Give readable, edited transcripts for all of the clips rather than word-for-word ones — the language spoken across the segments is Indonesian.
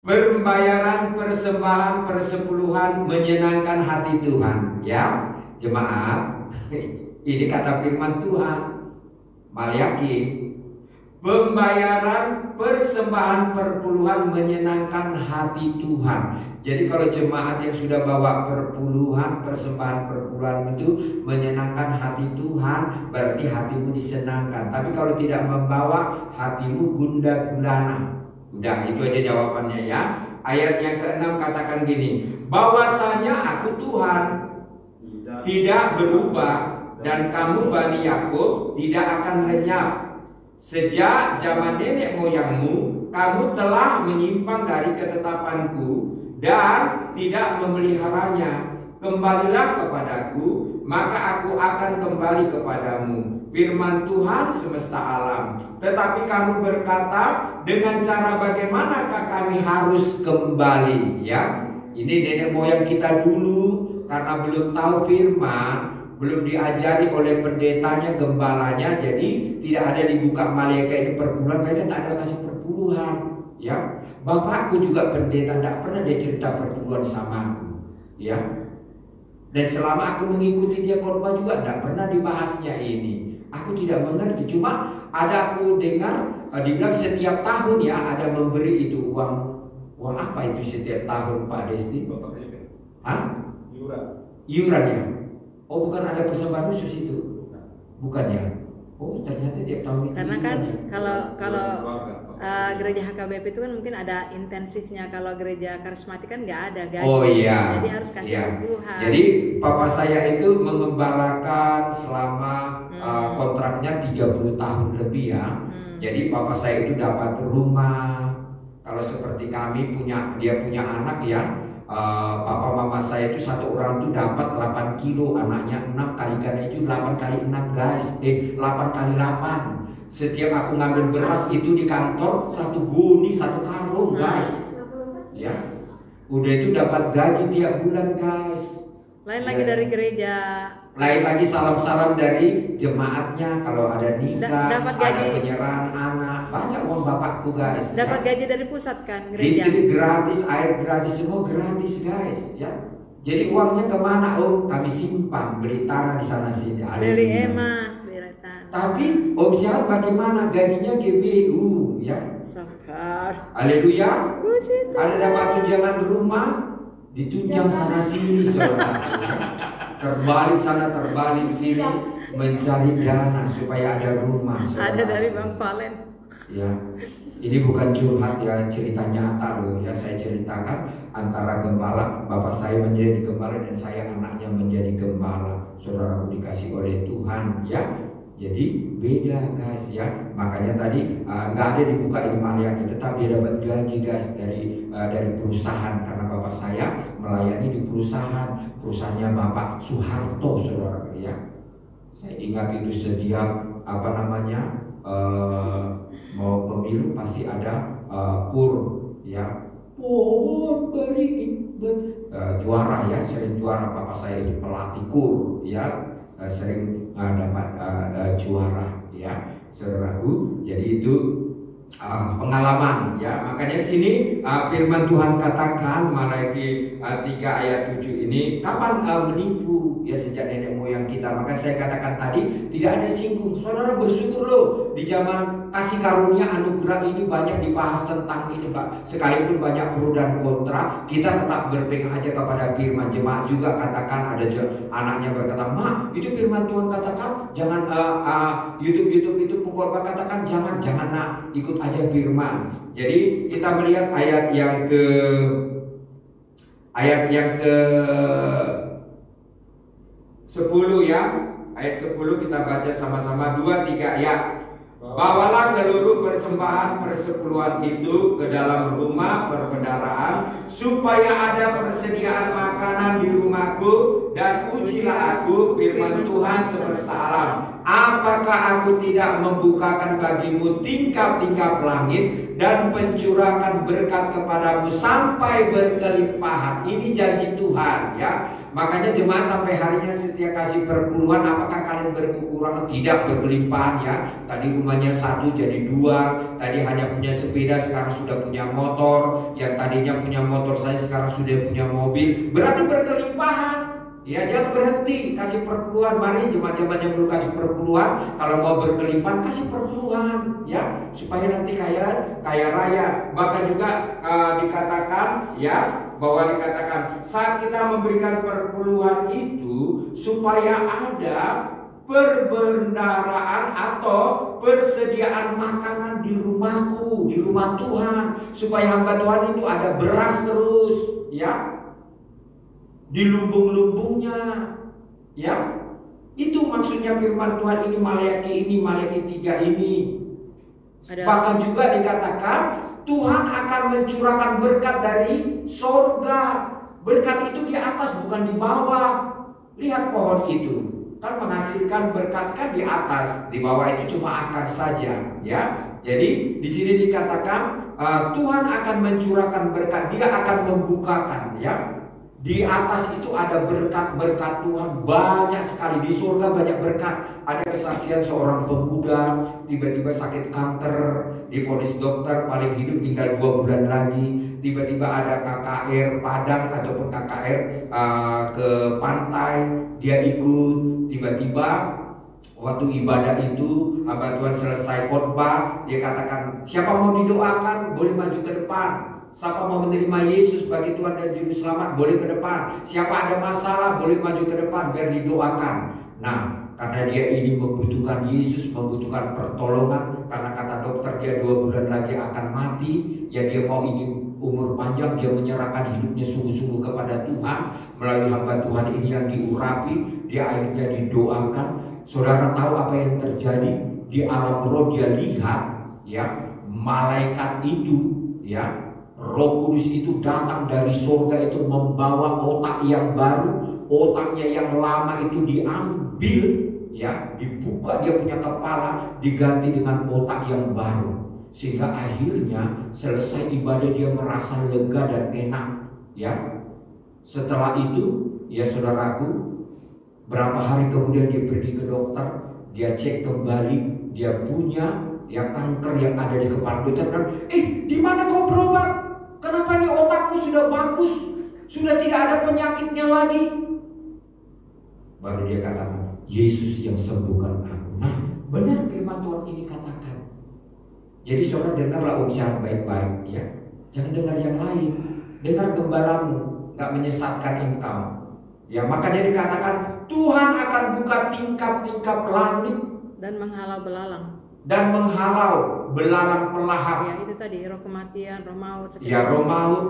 Pembayaran persembahan persepuluhan menyenangkan hati Tuhan, ya jemaat. Ini kata firman Tuhan, Maliaki. Pembayaran persembahan perpuluhan menyenangkan hati Tuhan. Jadi kalau jemaat yang sudah bawa perpuluhan, persembahan perpuluhan itu menyenangkan hati Tuhan, berarti hatimu disenangkan. Tapi kalau tidak membawa, hatimu gundah gulana. Udah, itu aja jawabannya ya. Ayat yang ke-6 katakan gini, bahwasanya aku Tuhan tidak berubah, dan kamu Bani Yakub tidak akan lenyap. Sejak zaman nenek moyangmu, kamu telah menyimpang dari ketetapanku dan tidak memeliharanya. Kembalilah kepadaku, maka aku akan kembali kepadamu. Firman Tuhan semesta alam. Tetapi kamu berkata, dengan cara bagaimanakah kami harus kembali? Ya, ini nenek moyang kita dulu karena belum tahu firman, belum diajari oleh pendetanya, gembalanya, jadi tidak ada dibuka malaikat ini perpuluhan, mereka tak ada kasih perpuluhan. Ya, bapakku juga pendeta, tidak pernah dia cerita perpuluhan sama aku. Ya, dan selama aku mengikuti dia khotbah juga tidak pernah dibahasnya ini. Aku tidak mengerti, cuma ada aku dengar dibilang setiap tahun ya ada memberi itu uang apa itu setiap tahun Pak Desti? Hah? Iuran ya? Oh bukan ada persembahan khusus itu? Bukan ya? Oh ternyata tiap tahun itu. Karena kan ya? kalau gereja HKBP itu kan mungkin ada intensifnya, kalau gereja karismatik kan nggak ada gaji. Oh iya. Jadi harus kasih perpuluhan. Jadi papa saya itu mengembalakan selama kontraknya 30 tahun lebih ya. Jadi papa saya itu dapat rumah. Kalau seperti kami dia punya anak ya. Papa mama saya itu satu orang itu dapat 8 kilo, anaknya 6 kalikan itu 8 kali 6 guys. 8 kali 8. Setiap aku ngambil beras itu di kantor, satu guni, satu karung guys. Ya, udah itu dapat gaji tiap bulan guys. Lain lagi dari gereja. Lain lagi salam-salam dari jemaatnya kalau ada nikah, dapat gaji. ada penyerahan anak, banyak uang bapakku guys. Dapat ya. gaji dari pusat kan gereja. Di sini gratis, air gratis, semua gratis guys. Ya. Jadi uangnya kemana? Oh kami simpan, beli tanah di sana sini. Beli emas, beli tanah. Tapi Om Syah bagaimana gajinya GBU ya? Sabar. Haleluya. Ada dapat tunjangan rumah, ditunjang sana sini saudara. Terbalik sana terbalik sini mencari dana supaya ada rumah. Saudara. Ada dari Bang Valen. Ya, ini bukan curhat ya, cerita nyata loh ya, saya ceritakan antara gembala, bapak saya menjadi gembala dan saya anaknya menjadi gembala. Saudaraku dikasih oleh Tuhan ya. Jadi beda guys ya, makanya tadi nggak ada dibuka ilmiahnya, tetap dia dapat gaji guys dari perusahaan karena bapak saya melayani di perusahaannya Bapak Soeharto saudara ya. Saya ingat itu setiap mau pemilu pasti ada kur ya, juara ya, sering juara bapak saya itu pelatih kur ya. Sering dapat juara ya saudaraku. Jadi itu pengalaman ya. Makanya di sini firman Tuhan katakan Malaki 3 ayat 7 ini, kapan menipu ya sejak nenek moyang kita. Maka saya katakan tadi tidak ada singgung. Saudara bersyukur loh di zaman kasih karunia anugerah ini banyak dibahas tentang ini Pak. Sekalipun banyak pro dan kontra, kita tetap berpegang aja kepada firman. Jemaat juga katakan, ada anaknya berkata, "Ma, itu firman Tuhan katakan jangan YouTube itu pukul katakan jangan nak, ikut aja firman." Jadi kita melihat ayat yang ke 10 ya. Ayat 10 kita baca sama-sama 2, 3 ya. Bawalah seluruh persembahan persepuluhan itu ke dalam rumah perbendaharaan, supaya ada persediaan makanan di rumahku dan ujilah aku, firman Tuhan semesta alam. Apakah aku tidak membukakan bagimu tingkap-tingkap langit dan mencurahkan berkat kepadamu sampai berkelimpahan? Ini janji Tuhan, ya. Makanya jemaat sampai harinya setia kasih perpuluhan. Apakah kalian berkekurangan? Tidak, berkelimpahan, ya. Tadi rumahnya 1 jadi 2. Tadi hanya punya sepeda, sekarang sudah punya motor. Yang tadinya punya motor saya sekarang sudah punya mobil. Berarti berkelimpahan. Ya, jangan berhenti kasih perpuluhan. Mari jemaat-jemaat yang belum kasih perpuluhan, kalau mau berkelimpahan kasih perpuluhan, ya, supaya nanti kaya raya. Bahkan juga dikatakan, ya, bahwa dikatakan saat kita memberikan perpuluhan itu supaya ada perbendaharaan atau persediaan makanan di rumahku, di rumah Tuhan, supaya hamba Tuhan itu ada beras terus, ya, di lumbung-lumbungnya, ya. Itu maksudnya firman Tuhan ini, Maleakhi 3 ini. Bahkan juga dikatakan Tuhan akan mencurahkan berkat dari sorga. Berkat itu di atas, bukan di bawah. Lihat pohon itu, kan menghasilkan berkat kan di atas, di bawah itu cuma akar saja, ya. Jadi di sini dikatakan Tuhan akan mencurahkan berkat, Dia akan membukakan, ya. Di atas itu ada berkat-berkat Tuhan banyak sekali. Di surga banyak berkat. Ada kesaksian seorang pemuda tiba-tiba sakit kanker, divonis dokter paling hidup tinggal 2 bulan lagi. Tiba-tiba ada KKR Padang ataupun KKR ke pantai, dia ikut. Tiba-tiba waktu ibadah itu hamba Tuhan selesai khotbah, dia katakan, siapa mau didoakan boleh maju ke depan. Siapa mau menerima Yesus sebagai Tuhan dan Juru Selamat boleh ke depan. Siapa ada masalah boleh maju ke depan biar didoakan. Nah, karena dia ini membutuhkan Yesus, membutuhkan pertolongan, karena kata dokter dia 2 bulan lagi akan mati, ya dia mau ini umur panjang, dia menyerahkan hidupnya sungguh-sungguh kepada Tuhan. Melalui hamba Tuhan ini yang diurapi, dia akhirnya didoakan. Saudara tahu apa yang terjadi? Di alam roh dia lihat, ya, malaikat itu, ya, Roh Kudus itu datang dari surga itu membawa otak yang baru. Otaknya yang lama itu diambil, ya, dibuka dia punya kepala, diganti dengan otak yang baru. Sehingga akhirnya selesai ibadah dia merasa lega dan enak, ya. Setelah itu, ya saudaraku, berapa hari kemudian dia pergi ke dokter, dia cek kembali, dia punya, ya, kanker yang ada di kepala. Dokter bilang, di mana kau berobat? Kenapa nih otakmu sudah bagus, sudah tidak ada penyakitnya lagi? Baru dia katakan, Yesus yang sembuhkan aku. Nah, benar firman Tuhan ini katakan. Jadi saudara dengarlah ucapan baik-baik, ya. Jangan dengar yang lain. Dengar gembalamu, gak menyesatkan engkau. Ya, makanya dikatakan Tuhan akan buka tingkap-tingkap langit dan menghalau belalang. Dan menghalau belalang pelahap. Ya, itu tadi roh kematian, roh maut. Ya, roh maut,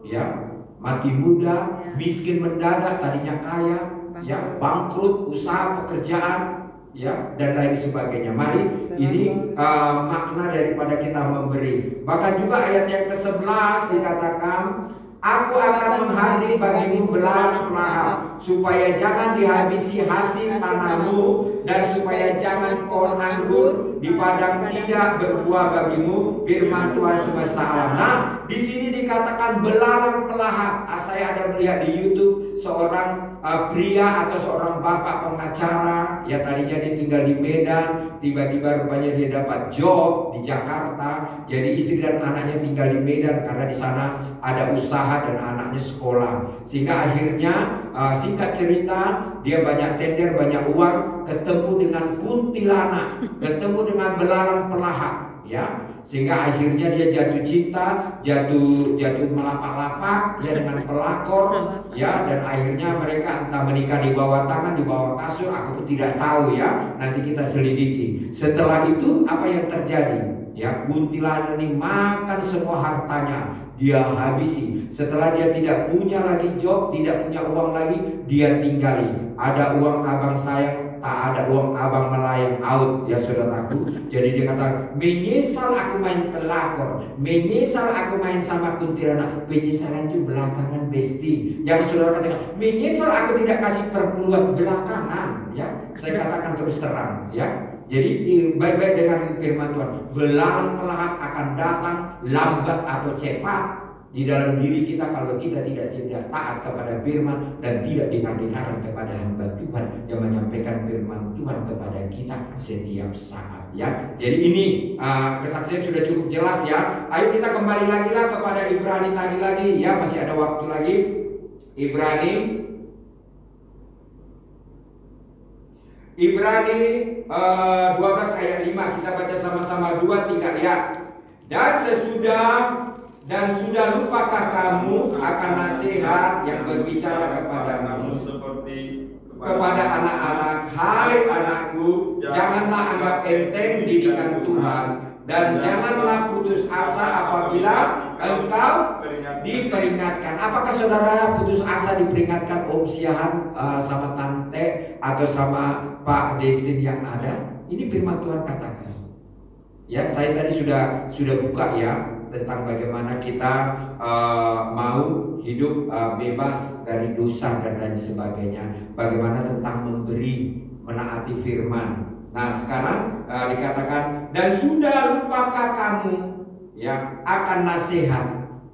ya, mati muda, ya, miskin mendadak, tadinya kaya, ya, bangkrut, usaha, pekerjaan, ya, dan lain sebagainya. Mari, ini makna daripada kita memberi. Bahkan juga ayat yang ke-11 dikatakan, aku akan menghadir bagimu belalang pelahap, supaya jangan dihabisi hasil tanahmu, dan supaya jangan pohon anggur di padang tidak berbuah bagimu, firman Tuhan semesta alam. Nah, di sini dikatakan belalang pelahap. Saya ada melihat di YouTube seorang pria atau seorang bapak pengacara, ya, tadinya dia tinggal di Medan, tiba-tiba rupanya dia dapat job di Jakarta. Jadi istri dan anaknya tinggal di Medan karena di sana ada usaha dan anaknya sekolah. Sehingga akhirnya singkat cerita, dia banyak tender, banyak uang, ketemu dengan kuntilanak, ketemu dengan belalang pelahap, ya. Sehingga akhirnya dia jatuh cinta, jatuh melapak-lapak, ya, dengan pelakor, ya, dan akhirnya mereka entah menikah di bawah tangan, di bawah kasur, aku pun tidak tahu, ya. Nanti kita selidiki. Setelah itu apa yang terjadi? Ya, kuntilanak ini makan semua hartanya, dia habisi. Setelah dia tidak punya lagi job, tidak punya uang lagi, dia tinggali. Ada uang abang saya tak ada uang abang melayang out ya saudaraku. Jadi dia kata, menyesal aku main pelakor, menyesal aku main sama kuntilanak. Penyesalan itu belakangan besti. Jangan saudara katakan, menyesal aku tidak kasih perpuluhan belakangan. Ya, saya katakan terus terang. Ya, jadi baik-baik dengan firman Tuhan. Belalang melahap akan datang lambat atau cepat di dalam diri kita kalau kita tidak taat kepada firman dan tidak dengar-dengaran kepada hamba Tuhan yang menyampaikan firman Tuhan kepada kita setiap saat. Ya, jadi ini kesaksian sudah cukup jelas ya. Ayo kita kembali lagi lah kepada Ibrani tadi lagi ya, masih ada waktu lagi. Ibrani 12 ayat 5 kita baca sama-sama 2-3 ya. Dan sudah lupakah kamu akan nasihat yang berbicara kepadamu seperti kepada anak-anak, hai anakku, janganlah anggap enteng didikan Tuhan, dan janganlah putus asa apabila engkau diperingatkan. Apakah saudara putus asa diperingatkan Om Siahan sama Tante atau sama Pak Destin yang ada? Ini firman Tuhan katakan. Ya, saya tadi sudah buka ya tentang bagaimana kita mau hidup bebas dari dosa dan lain sebagainya. Bagaimana tentang memberi, menaati firman. Nah sekarang dikatakan, dan sudah lupakah kamu ya akan nasihat.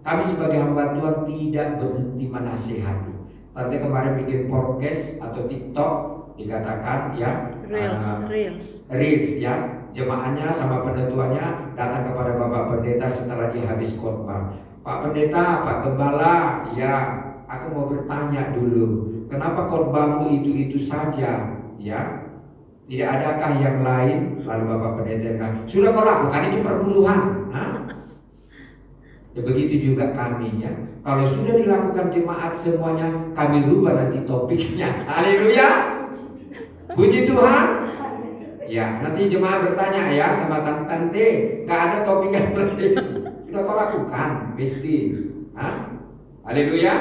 Kami sebagai hamba Tuhan tidak berhenti menasihati. Nanti kemarin bikin podcast atau TikTok dikatakan ya Reels ya. Jemaahnya sama penentuannya datang kepada Bapak Pendeta setelah dia habis khotbah. Pak Pendeta, Pak Gembala, ya aku mau bertanya dulu, kenapa khotbahmu itu saja? Ya, tidak adakah yang lain? Lalu Bapak Pendeta kan, sudah kau lakukan ini perpuluhan. Ya begitu juga kami ya. Kalau sudah dilakukan jemaat semuanya, kami rubah nanti topiknya. Haleluya. Puji Tuhan. Ya, nanti jemaat bertanya ya sama tante, nggak ada topik yang lain. Sudah kau lakukan, pasti. Haleluya.